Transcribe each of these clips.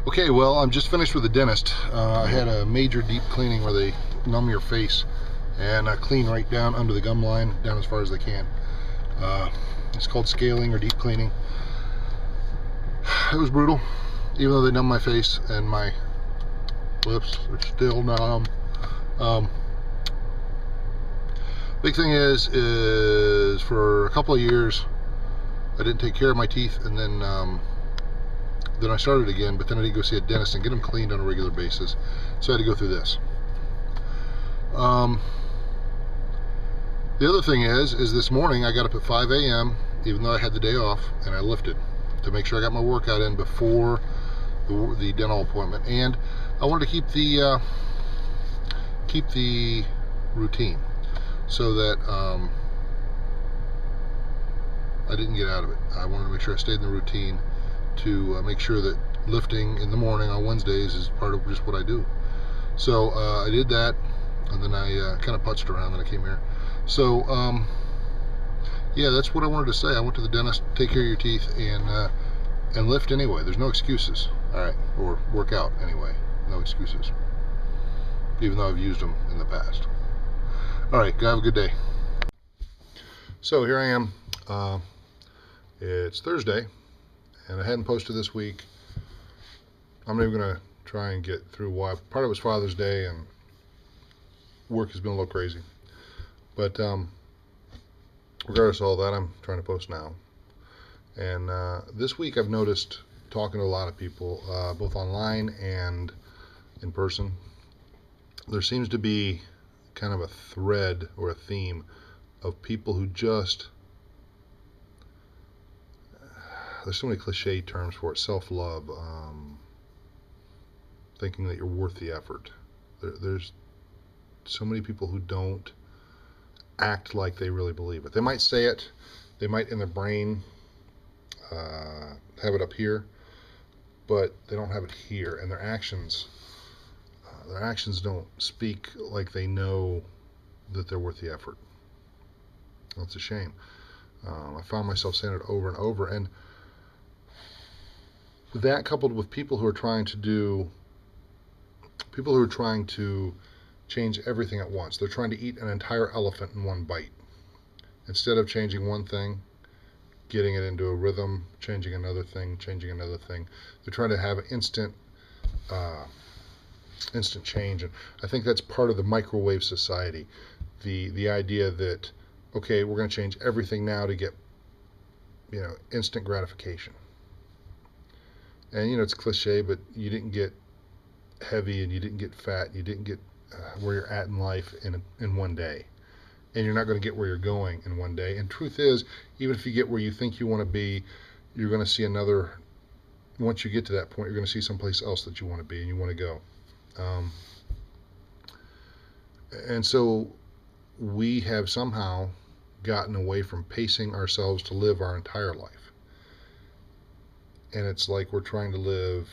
Okay, well, I'm just finished with the dentist. I had a major deep cleaning where they numb your face and clean right down under the gum line, down as far as they can. It's called scaling or deep cleaning. It was brutal, even though they numbed my face and my lips are still numb. Big thing is for a couple of years I didn't take care of my teeth, and then I started again, but then I didn't go see a dentist and get them cleaned on a regular basis, so I had to go through this. The other thing is this morning I got up at 5 a.m. even though I had the day off, and I lifted to make sure I got my workout in before the dental appointment, and I wanted to keep the routine so that I didn't get out of it. I wanted to make sure I stayed in the routine to make sure that lifting in the morning on Wednesdays is part of just what I do. So I did that, and then I kind of putzed around, and I came here. So yeah, that's what I wanted to say. I went to the dentist, take care of your teeth, and lift anyway. There's no excuses. All right, or work out anyway. No excuses. Even though I've used them in the past. All right, have a good day. So here I am. It's Thursday, and I hadn't posted this week. I'm not even gonna try and get through why. Part of it was Father's Day, and work has been a little crazy. But regardless of all that, I'm trying to post now. And this week I've noticed, talking to a lot of people, both online and in person, there seems to be kind of a thread or a theme of people who just, there's so many cliche terms for it, self-love, thinking that you're worth the effort. There's so many people who don't act like they really believe it. They might say it, they might in their brain have it up here, but they don't have it here, and their actions don't speak like they know that they're worth the effort. That's a shame. I found myself saying it over and over, and that coupled with people who are trying to change everything at once. They're trying to eat an entire elephant in one bite. Instead of changing one thing, getting it into a rhythm, changing another thing. They're trying to have instant change. And I think that's part of the microwave society. The idea that, okay, we're going to change everything now to get, instant gratification. And, it's cliche, but you didn't get heavy, and you didn't get fat, you didn't get where you're at in life in one day. And you're not going to get where you're going in one day. And truth is, even if you get where you think you want to be, you're going to see once you get to that point, you're going to see someplace else that you want to be and you want to go. And so we have somehow gotten away from pacing ourselves to live our entire life. And it's like we're trying to live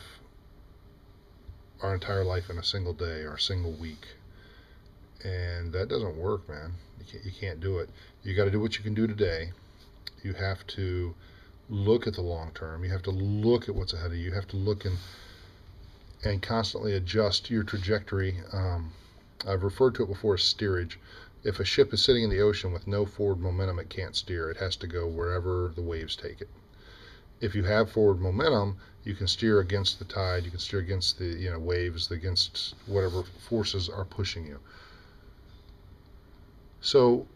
our entire life in a single day or a single week. And that doesn't work, man. You can't do it. You got to do what you can do today. You have to look at the long term. You have to look at what's ahead of you. You have to look and constantly adjust your trajectory. I've referred to it before as steerage. If a ship is sitting in the ocean with no forward momentum, it can't steer. It has to go wherever the waves take it. If you have forward momentum, you can steer against the tide. You can steer against the waves, against whatever forces are pushing you. So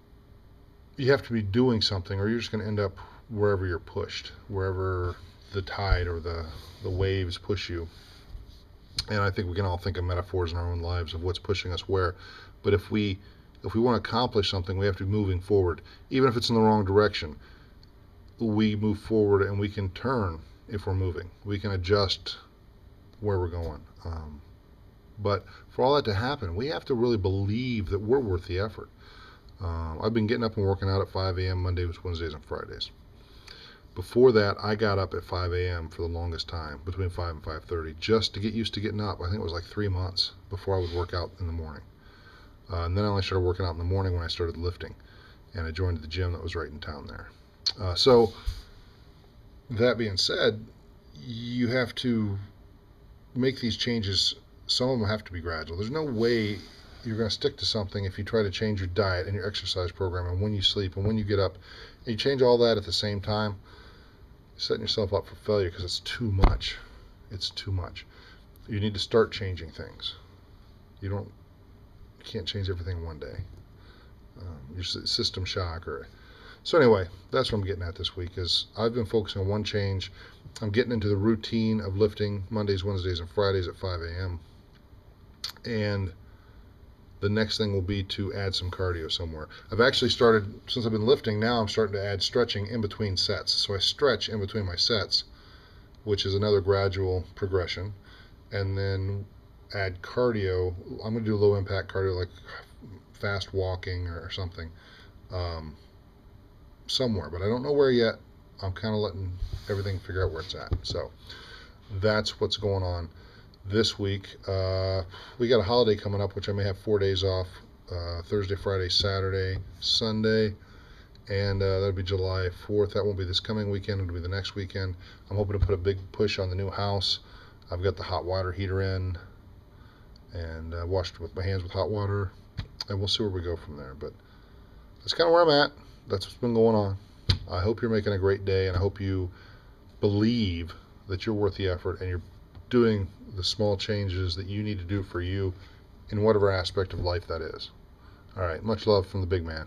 you have to be doing something, or you're just going to end up wherever you're pushed, wherever the tide or the waves push you. And I think we can all think of metaphors in our own lives of what's pushing us where. But if we want to accomplish something, we have to be moving forward. Even if it's in the wrong direction, we move forward, and we can turn if we're moving. We can adjust where we're going. But for all that to happen, we have to really believe that we're worth the effort. I've been getting up and working out at 5 a.m. Mondays, Wednesdays, and Fridays. Before that, I got up at 5 a.m. for the longest time, between 5 and 5:30, just to get used to getting up. I think it was like 3 months before I would work out in the morning. And then I only started working out in the morning when I started lifting. And I joined the gym that was right in town there. So that being said, you have to make these changes, some of them have to be gradual. There's no way you're going to stick to something if you try to change your diet and your exercise program and when you sleep and when you get up, and you change all that at the same time. You're setting yourself up for failure because it's too much. It's too much. You need to start changing things. You can't change everything one day. Your system shock so anyway, that's what I'm getting at this week. Is I've been focusing on one change. I'm getting into the routine of lifting Mondays, Wednesdays, and Fridays at 5 a.m. And the next thing will be to add some cardio somewhere. I've actually started, since I've been lifting, now I'm starting to add stretching in between sets. So I stretch in between my sets, which is another gradual progression. And then add cardio. I'm going to do low impact cardio, like fast walking or something, somewhere, but I don't know where yet. I'm kind of letting everything figure out where it's at. So that's what's going on this week. We got a holiday coming up, which I may have 4 days off, Thursday, Friday, Saturday, Sunday, and that'll be July 4th. That won't be this coming weekend. It'll be the next weekend. I'm hoping to put a big push on the new house. I've got the hot water heater in and washed with my hands with hot water, and we'll see where we go from there. But that's kind of where I'm at. That's what's been going on. I hope you're making a great day, and I hope you believe that you're worth the effort and you're doing the small changes that you need to do for you in whatever aspect of life that is. All right, much love from the big man.